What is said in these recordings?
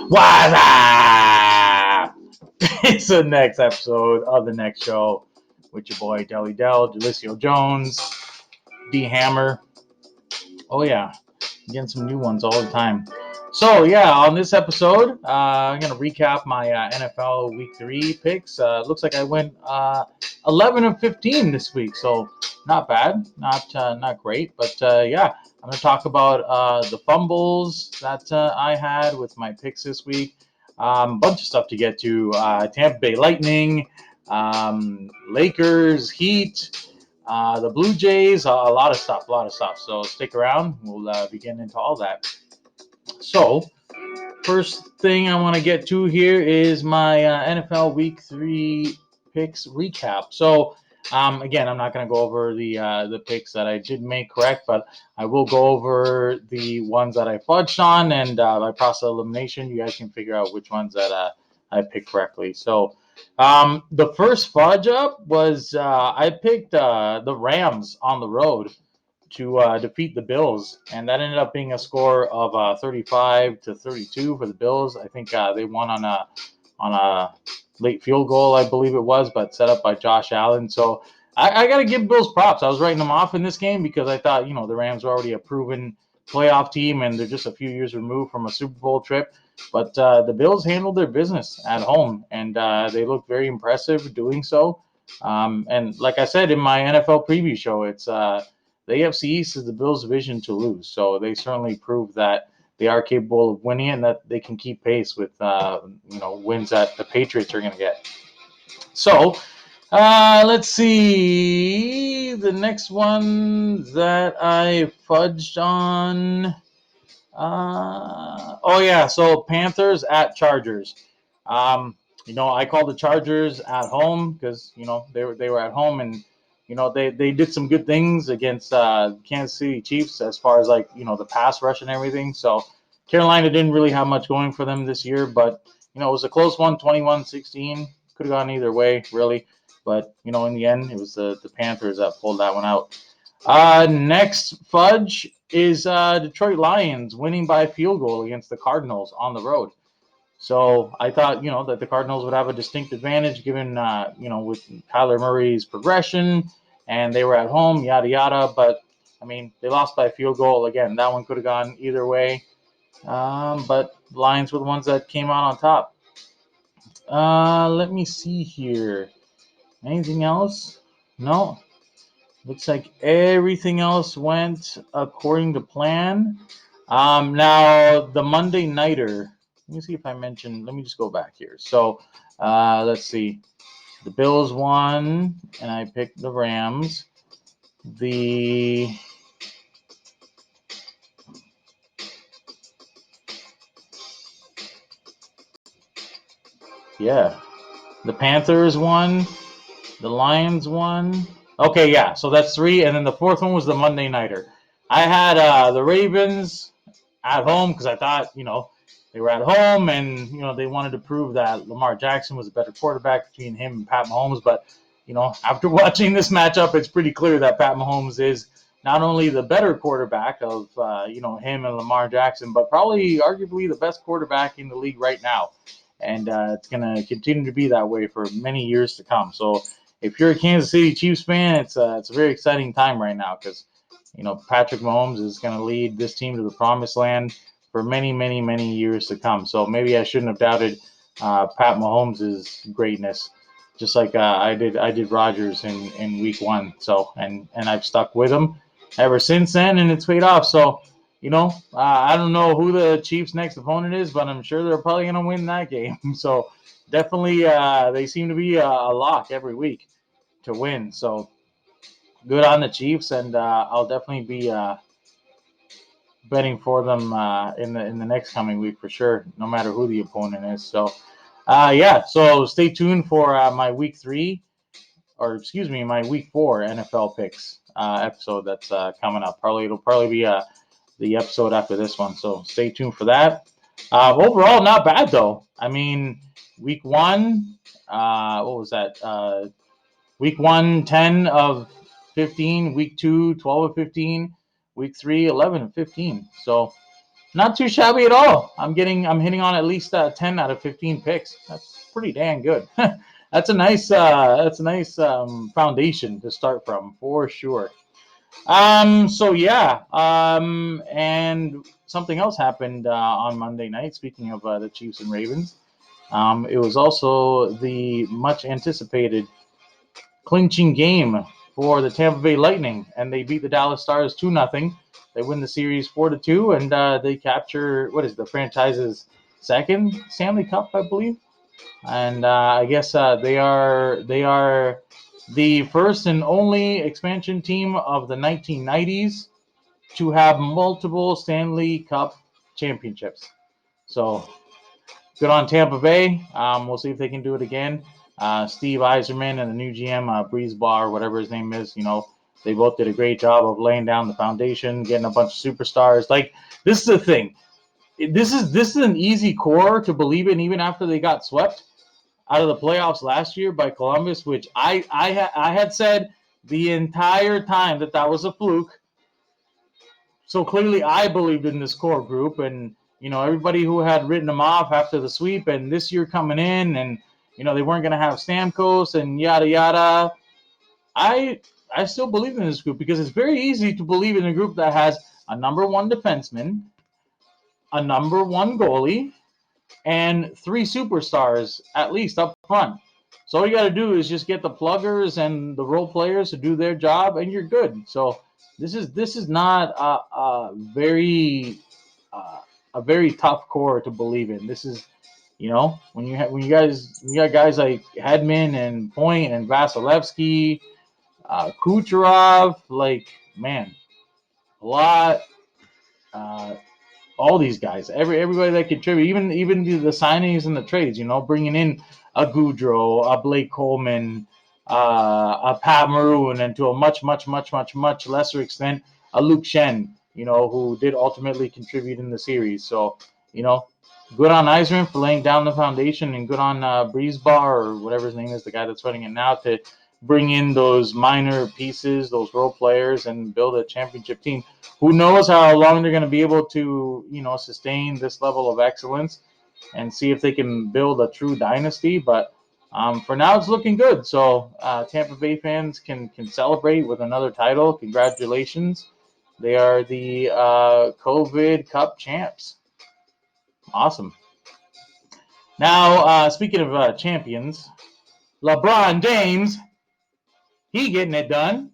What's up? It's the next episode of the next show with your boy Deli Del, Delicio Jones, D Hammer. Oh yeah, getting some new ones all the time. So yeah, on this episode, I'm gonna recap my NFL Week 3 picks. Looks like I went 11 of 15 this week, so not bad, not great, but yeah, I'm gonna talk about the fumbles that I had with my picks this week. Bunch of stuff to get to. Tampa Bay Lightning, Lakers, Heat. The Blue Jays, a lot of stuff, a lot of stuff. So stick around. We'll be getting into all that. So, first thing I want to get to here is my NFL Week 3 picks recap. So, again, I'm not going to go over the picks that I did make correct, but I will go over the ones that I fudged on, and by process of elimination, you guys can figure out which ones that I picked correctly. So, the first fudge up was I picked the Rams on the road to defeat the Bills, and that ended up being a score of 35-32 for the Bills. I think they won on a late field goal, I believe it was, but set up by Josh Allen. So I got to give Bills props. I was writing them off in this game because I thought the Rams were already a proven playoff team, and they're just a few years removed from a Super Bowl trip. But the Bills handled their business at home, and they looked very impressive doing so. And like I said in my NFL preview show, it's the AFC East is the Bills' division to lose. So they certainly proved that they are capable of winning it and that they can keep pace with wins that the Patriots are going to get. So let's see the next one that I fudged on. Oh yeah, so Panthers at Chargers. Um, I called the Chargers at home because they were at home, and they did some good things against Kansas City Chiefs as far as the pass rush and everything. So Carolina didn't really have much going for them this year, but it was a close one, 21-16. Could have gone either way, really. But in the end, it was the Panthers that pulled that one out. Next fudge is Detroit Lions winning by a field goal against the Cardinals on the road. So I thought, that the Cardinals would have a distinct advantage given, with Kyler Murray's progression, and they were at home, yada yada. But I mean, they lost by a field goal again. That one could have gone either way. But Lions were the ones that came out on top. Let me see here. Anything else? No. Looks like everything else went according to plan. Now, the Monday Nighter. Let me see if I mentioned. Let me just go back here. So, let's see. The Bills won, and I picked the Rams. The yeah, the Panthers won. The Lions won. Okay, yeah. So that's three, and then the fourth one was the Monday Nighter. I had the Ravens at home because I thought, they were at home and, they wanted to prove that Lamar Jackson was a better quarterback between him and Pat Mahomes. But, after watching this matchup, it's pretty clear that Pat Mahomes is not only the better quarterback of, him and Lamar Jackson, but probably arguably the best quarterback in the league right now. And it's going to continue to be that way for many years to come. So if you're a Kansas City Chiefs fan, it's a very exciting time right now because Patrick Mahomes is going to lead this team to the promised land for many, many, many years to come. So maybe I shouldn't have doubted Pat Mahomes' greatness, just like I did Rodgers in Week 1. So and I've stuck with him ever since then, and it's paid off. So I don't know who the Chiefs' next opponent is, but I'm sure they're probably going to win that game. So definitely, they seem to be a lock every week to win. So good on the Chiefs, and I'll definitely be betting for them in the next coming week for sure, no matter who the opponent is. So, yeah. So stay tuned for my week 3, or excuse me, my week 4 NFL picks episode that's coming up. It'll probably be the episode after this one. So stay tuned for that. Overall, not bad though. I mean, week 1, what was that? Week 1, 10 of 15. Week 2, 12 of 15. Week 3, 11 of 15. So Not too shabby at all. I'm hitting on at least 10 out of 15 picks. That's pretty dang good. That's a nice foundation to start from for sure. So yeah, and something else happened on Monday night. Speaking of the Chiefs and Ravens, it was also the much anticipated clinching game for the Tampa Bay Lightning, and they beat the Dallas Stars 2-0. They win the series 4-2, and they capture what is the franchise's second Stanley Cup, I believe. And I guess they are the first and only expansion team of the 1990s to have multiple Stanley Cup championships. So good on Tampa Bay. We'll see if they can do it again. Steve Eiserman and the new GM, Breeze Bar, whatever his name is, they both did a great job of laying down the foundation, getting a bunch of superstars. Like, this is the thing. This is an easy core to believe in, even after they got swept out of the playoffs last year by Columbus, which I had said the entire time that was a fluke. So clearly, I believed in this core group, and everybody who had written them off after the sweep, and this year coming in, and they weren't going to have Stamkos and yada yada. I I still believe in this group because it's very easy to believe in a group that has a number one defenseman, a number one goalie, and three superstars at least up front. So all you got to do is just get the pluggers and the role players to do their job, and you're good. So this is not uh, a very tough core to believe in. This is when you got guys like Hedman and Point and Vasilevsky, Kucherov, like, man, a lot. Uh, all these guys, everybody that contribute, even the signings and the trades, bringing in a Goudreau, a Blake Coleman, a Pat Maroon, and to a much lesser extent, a Luke Shen, who did ultimately contribute in the series. So, you know, good on Eisman for laying down the foundation, and good on Breezebar, or whatever his name is, the guy that's running it now, to bring in those minor pieces, those role players, and build a championship team. Who knows how long they're going to be able to, sustain this level of excellence and see if they can build a true dynasty. But for now, it's looking good. So Tampa Bay fans can celebrate with another title. Congratulations. They are the COVID Cup champs. Awesome. Now, speaking of champions, LeBron James, he getting it done.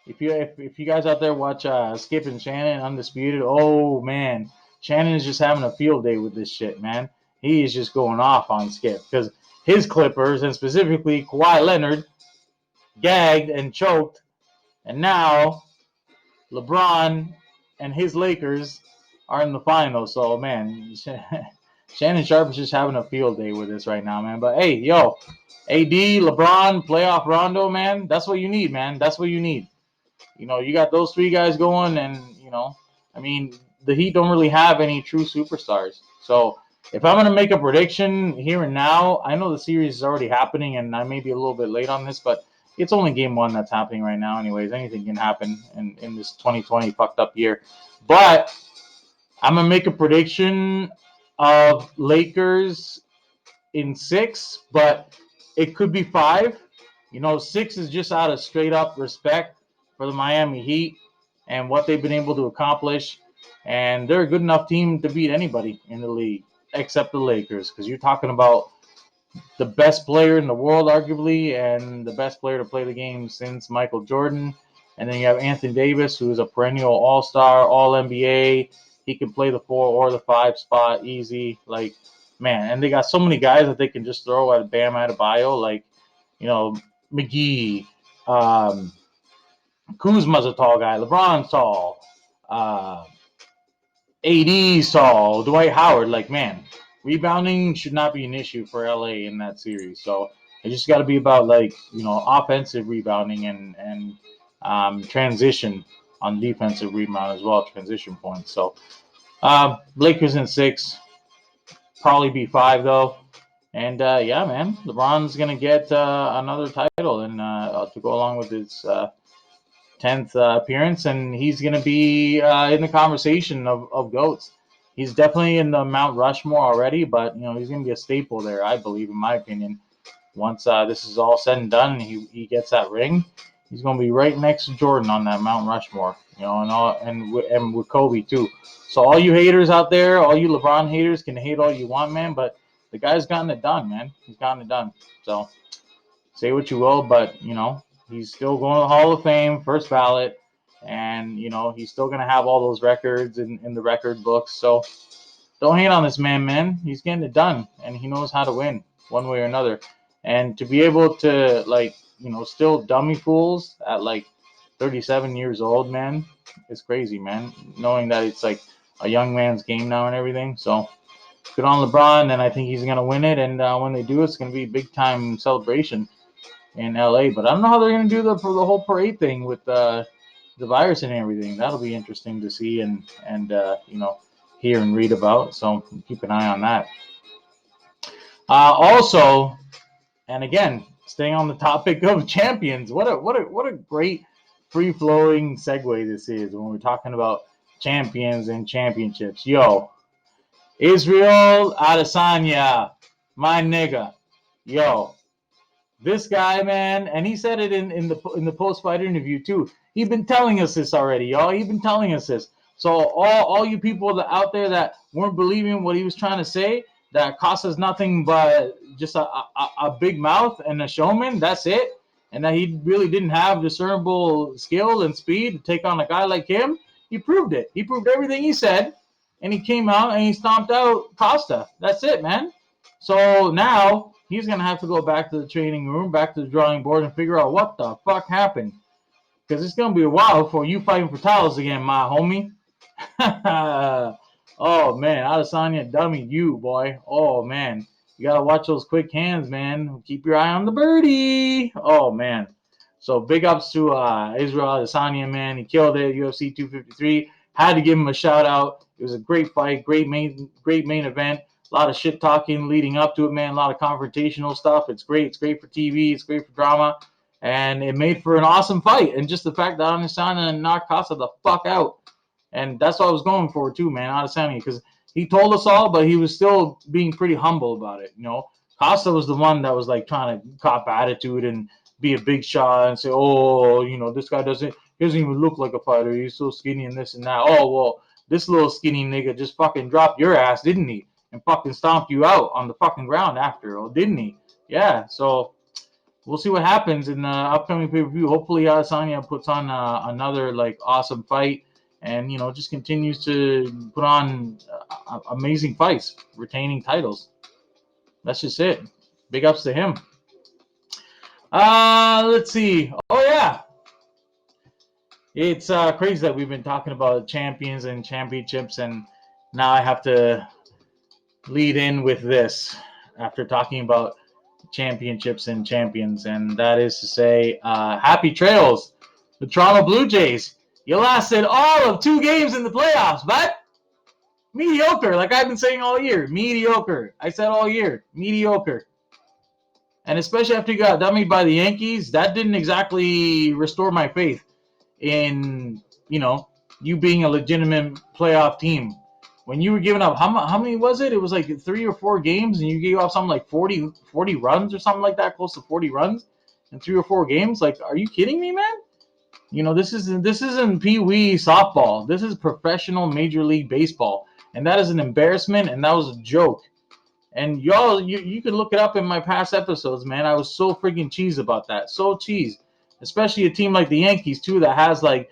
If you guys out there watch Skip and Shannon Undisputed, oh man, Shannon is just having a field day with this shit, man. He is just going off on Skip because his Clippers, and specifically Kawhi Leonard, gagged and choked, and now LeBron and his Lakers are in the finals. So man, Shannon Sharp is just having a field day with this right now, man. But hey, yo, AD, LeBron, playoff Rondo, man, that's what you need, man. That's what you need. You got those three guys going, and I mean, the Heat don't really have any true superstars. So if I'm gonna make a prediction here and now, I know the series is already happening, and I may be a little bit late on this, but it's only game one that's happening right now. Anyways, anything can happen in this 2020 fucked up year. But I'm gonna make a prediction of Lakers in 6, but it could be 5. Six is just out of straight up respect for the Miami Heat and what they've been able to accomplish. And they're a good enough team to beat anybody in the league, except the Lakers, because you're talking about the best player in the world, arguably, and the best player to play the game since Michael Jordan. And then you have Anthony Davis, who is a perennial All-Star, All-NBA. He can play the 4 or the 5 spot easy. Like, man, and they got so many guys that they can just throw at Bam Adebayo, like, McGee, Kuzma's a tall guy, LeBron's tall, AD's tall, Dwight Howard. Like, man, rebounding should not be an issue for LA in that series. So it just got to be about, like, offensive rebounding and transition on defensive rebound as well, transition points. So Lakers in 6, probably be 5 though. And yeah, man, LeBron's gonna get another title and to go along with his 10th appearance, and he's gonna be in the conversation of goats. He's definitely in the Mount Rushmore already, but he's going to be a staple there, I believe, in my opinion. Once this is all said and done, he gets that ring. He's going to be right next to Jordan on that Mount Rushmore, and with Kobe too. So all you haters out there, all you LeBron haters, can hate all you want, man. But the guy's gotten it done, man. He's gotten it done. So say what you will, but he's still going to the Hall of Fame, first ballot, and he's still going to have all those records in the record books. So don't hate on this man, man. He's getting it done, and he knows how to win one way or another. And to be able to still dummy fools at like 37 years old, man, it's crazy, man. Knowing that it's like a young man's game now and everything. So good on LeBron, and I think he's gonna win it. And when they do, it's gonna be a big time celebration in LA. But I don't know how they're gonna do the whole parade thing with the virus and everything. That'll be interesting to see and hear and read about. So keep an eye on that. Also, and again, staying on the topic of champions, what a great free flowing segue this is when we're talking about champions and championships. Yo, Israel Adesanya, my nigga. Yo, this guy, man, and he said it in the post fight interview too. He's been telling us this already, y'all. He's been telling us this. So all you people that out there that weren't believing what he was trying to say, that Costa's nothing but just a big mouth and a showman. That's it, and that he really didn't have discernible skill and speed to take on a guy like him. He proved it. He proved everything he said, and he came out and he stomped out Costa. That's it, man. So now he's going to have to go back to the training room, back to the drawing board, and figure out what the fuck happened. Because it's going to be a while before you fighting for titles again, my homie. Oh, man. Adesanya dummy you, boy. Oh, man. You got to watch those quick hands, man. Keep your eye on the birdie. Oh, man. So big ups to Israel Adesanya, man. He killed it, UFC 253. Had to give him a shout out. It was a great fight, great main event. A lot of shit talking leading up to it, man. A lot of confrontational stuff. It's great. It's great for TV. It's great for drama. And it made for an awesome fight. And just the fact that Adesanya knocked Costa the fuck out. And that's what I was going for, too, man. Adesanya, because he told us all, but he was still being pretty humble about it. Costa was the one that was like trying to cop attitude and be a big shot and say, oh, this guy doesn't even look like a fighter. He's so skinny and this and that. Oh, well, this little skinny nigga just fucking dropped your ass, didn't he? And fucking stomped you out on the fucking ground after, didn't he? Yeah, so we'll see what happens in the upcoming pay-per-view. Hopefully Adesanya puts on another like awesome fight and just continues to put on amazing fights, retaining titles. That's just it. Big ups to him. Let's see. Oh yeah, it's crazy that we've been talking about champions and championships, and now I have to lead in with this after talking about championships and champions, and that is to say, happy trails, the Toronto Blue Jays. You lasted all of 2 games in the playoffs, but mediocre, like I've been saying all year. Mediocre. I said all year, mediocre. And especially after you got dummied by the Yankees, that didn't exactly restore my faith in, you being a legitimate playoff team. When you were giving up, how many was it? It was like 3 or 4 games, and you gave up something like 40 runs or something like that, close to 40 runs in 3 or 4 games. Like, are you kidding me, man? This isn't Pee Wee softball. This is professional Major League Baseball, and that is an embarrassment, and that was a joke. And y'all, you can look it up in my past episodes, man. I was so freaking cheesed about that. So cheesed. Especially a team like the Yankees, too, that has, like,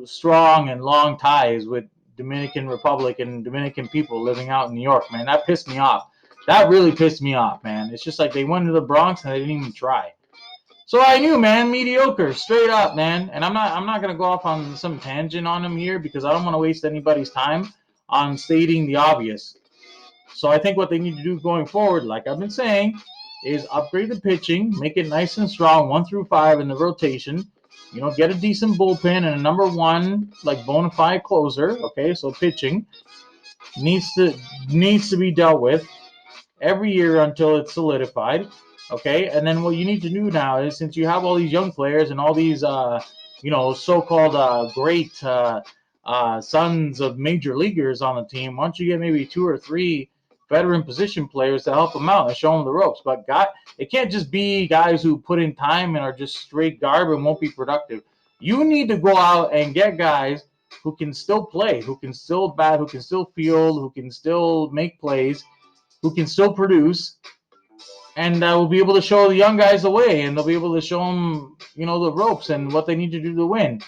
strong and long ties with Dominican Republic and Dominican people living out in New York, man. That pissed me off. That really pissed me off, man. It's just like they went to the Bronx and they didn't even try. So I knew, man, mediocre, straight up, man. And I'm not gonna go off on some tangent on them here because I don't want to waste anybody's time on stating the obvious. So I think what they need to do going forward, like I've been saying, is upgrade the pitching, make it nice and strong, 1 through 5 in the rotation. Get a decent bullpen and a number 1, like bona fide closer. Okay, so pitching needs to be dealt with every year until it's solidified. Okay, and then what you need to do now is, since you have all these young players and all these so-called great sons of major leaguers on the team. Why don't you get maybe 2 or 3 veteran position players to help them out and show them the ropes? But it can't just be guys who put in time and are just straight garb and won't be productive. You need to go out and get guys who can still play, who can still bat, who can still field, who can still make plays, who can still produce, and will be able to show the young guys the way, and they'll be able to show them, the ropes and what they need to do to win.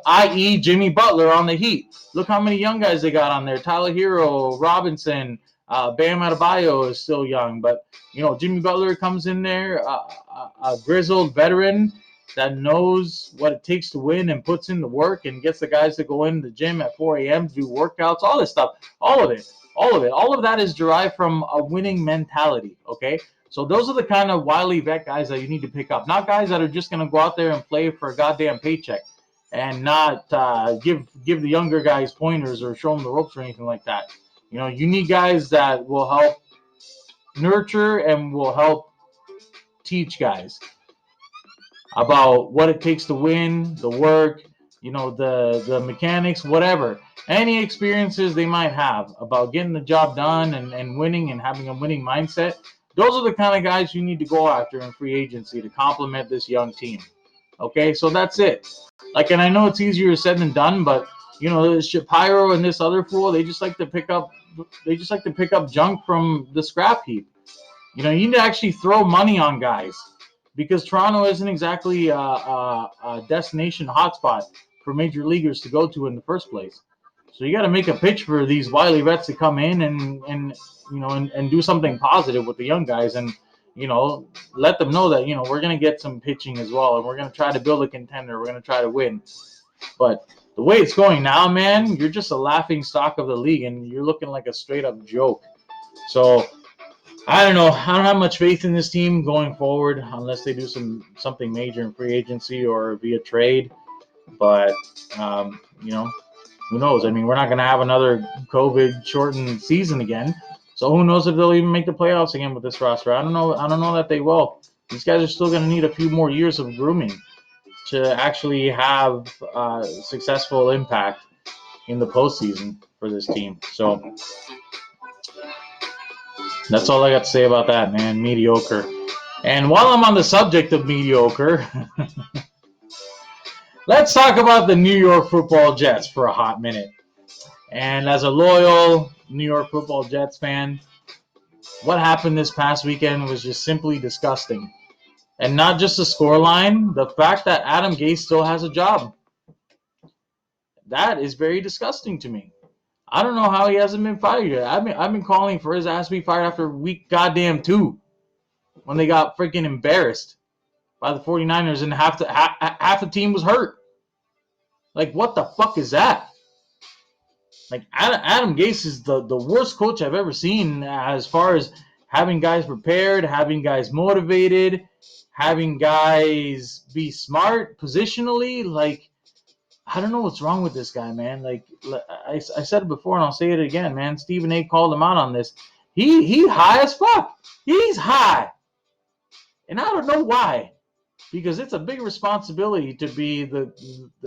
I.e. Jimmy Butler on the Heat. Look how many young guys they got on there. Tyler Hero, Robinson, Bam Adebayo is still young, but Jimmy Butler comes in there, a grizzled veteran that knows what it takes to win and puts in the work and gets the guys to go in the gym at 4 a.m. to do workouts, all this stuff, all of it. All of that is derived from a winning mentality, okay? So those are the kind of wily vet guys that you need to pick up, not guys that are just going to go out there and play for a goddamn paycheck and not give the younger guys pointers or show them the ropes or anything like that. You need guys that will help nurture and will help teach guys about what it takes to win, the work, the mechanics, whatever. Any experiences they might have about getting the job done and winning and having a winning mindset. Those are the kind of guys you need to go after in free agency to complement this young team. Okay, so that's it. And I know it's easier said than done, but Shapiro and this other fool, they just like to pick up junk from the scrap heap. You need to actually throw money on guys, because Toronto isn't exactly a destination hotspot for major leaguers to go to in the first place. So you got to make a pitch for these wily vets to come in and do something positive with the young guys, and let them know that we're going to get some pitching as well, and we're going to try to build a contender. We're going to try to win. But the way it's going now, man, you're just a laughing stock of the league, and you're looking like a straight up joke. So I don't know. I don't have much faith in this team going forward unless they do something major in free agency or via trade. But who knows? I mean, we're not going to have another COVID-shortened season again. So who knows if they'll even make the playoffs again with this roster? I don't know. I don't know that they will. These guys are still going to need a few more years of grooming to actually have successful impact in the postseason for this team. So that's all I got to say about that, man. Mediocre. And while I'm on the subject of mediocre, let's talk about the New York Football Jets for a hot minute. And as a loyal New York Football Jets fan, what happened this past weekend was just simply disgusting. And not just the scoreline, the fact that Adam Gase still has a job. That is very disgusting to me. I don't know how he hasn't been fired yet. I've been calling for his ass to be fired after week goddamn 2 when they got freaking embarrassed by the 49ers and half the team was hurt. Like, what the fuck is that? Like, Adam Gase is the worst coach I've ever seen as far as having guys prepared, having guys motivated, having guys be smart positionally. Like, I don't know what's wrong with this guy, man. Like, I said it before and I'll say it again, man. Stephen A. called him out on this. He high as fuck. He's high. And I don't know why. Because it's a big responsibility to be the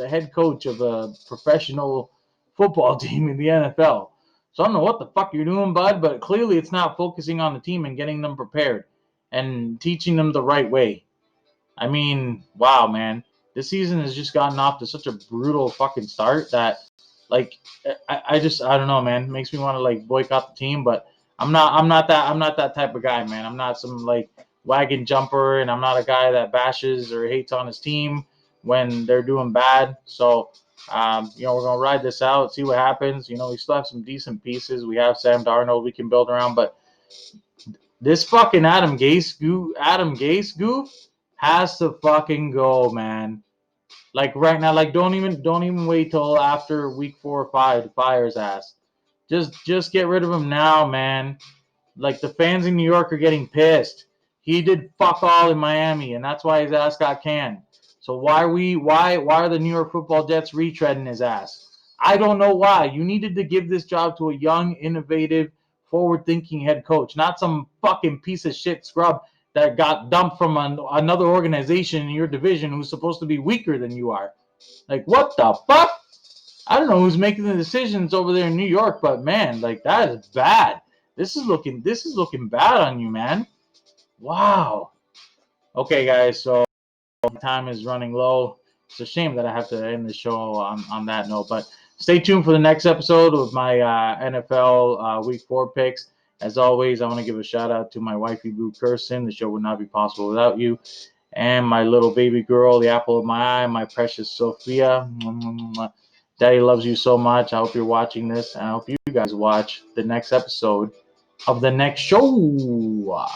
head coach of a professional football team in the NFL. So I don't know what the fuck you're doing, bud, but clearly it's not focusing on the team and getting them prepared and teaching them the right way. I mean, wow, man. This season has just gotten off to such a brutal fucking start that, like, I don't know, man. It makes me want to like boycott the team, but I'm not that type of guy, man. I'm not some like wagon jumper, and I'm not a guy that bashes or hates on his team when they're doing bad. So, we're gonna ride this out, see what happens. We still have some decent pieces. We have Sam Darnold we can build around, but this fucking Adam Gase goof has to fucking go, man. Like right now, like don't even wait till after week 4 or 5 to fire his ass. Just get rid of him now, man. Like the fans in New York are getting pissed. He did fuck all in Miami, and that's why his ass got canned. So why are the New York Football Jets retreading his ass? I don't know why. You needed to give this job to a young, innovative, forward-thinking head coach, not some fucking piece of shit scrub that got dumped from another organization in your division who's supposed to be weaker than you are. Like, what the fuck? I don't know who's making the decisions over there in New York, but man, like that is bad. This is looking bad on you, man. Wow. Okay, guys, so time is running low. It's a shame that I have to end the show on that note, but stay tuned for the next episode with my NFL Week 4 picks. As always, I want to give a shout out to my wifey, Boo Kirsten. The show would not be possible without you. And my little baby girl, the apple of my eye, my precious Sophia. Daddy loves you so much. I hope you're watching this, and I hope you guys watch the next episode of the next show.